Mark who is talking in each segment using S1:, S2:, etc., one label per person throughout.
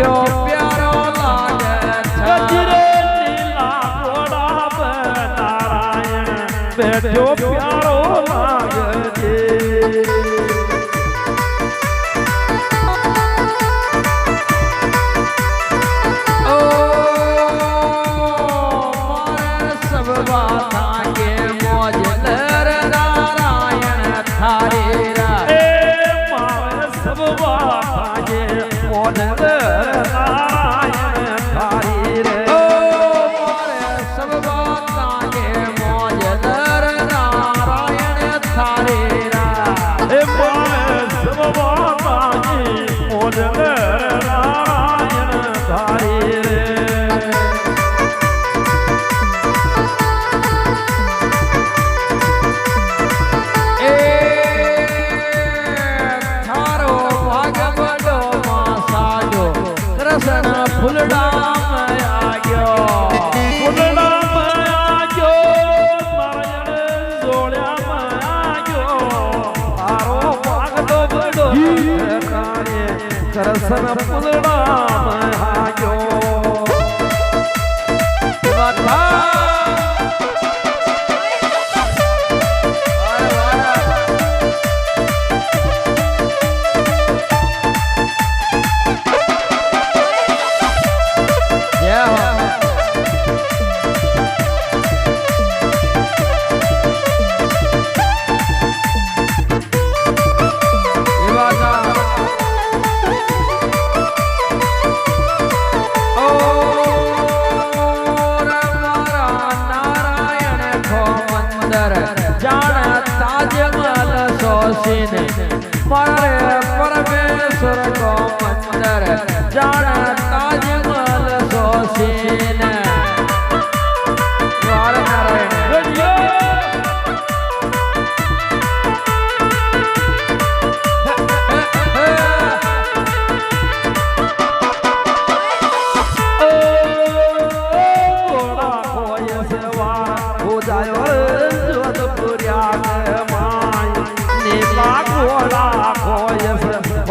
S1: બેઠો પ્યારો લાગે
S2: ગજરે નીલા ઘોડા પર નારાયણ બેઠો પ્યારો લાગે છે કરસન પુલડામાં આવ્યો मारे परमेश्वर को मंदिर जाना ताजमहल सोसीन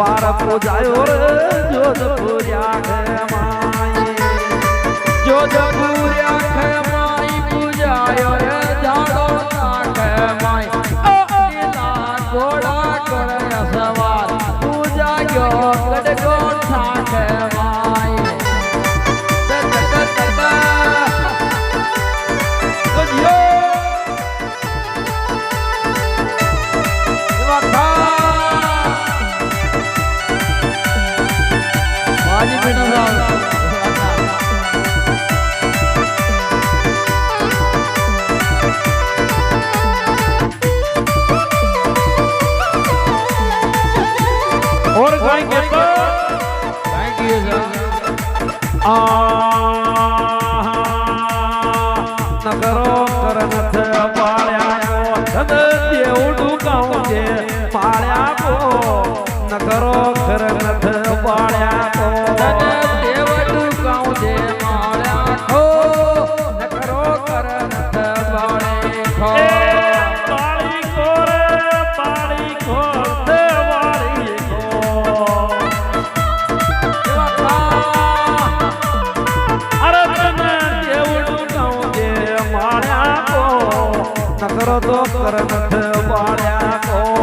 S2: वार पूजायो रे जोधपुरिया के माई जोधपुरिया के माई पूजायो रे जाड़ो के माई नीला घोड़ा करे सवार पूजा गयो गडगो के माई और गाएंगे तो नगरो करनथ पाळ्या को धन देवडू गावचे पाळ्या को नगरो करनथ पाळ्या को धन देवडू गावचे पाळ्या को नगरो करनथ पाळे को पाळी को रे पाळी को देवाळी नगरो तो करनथ पाळ्या को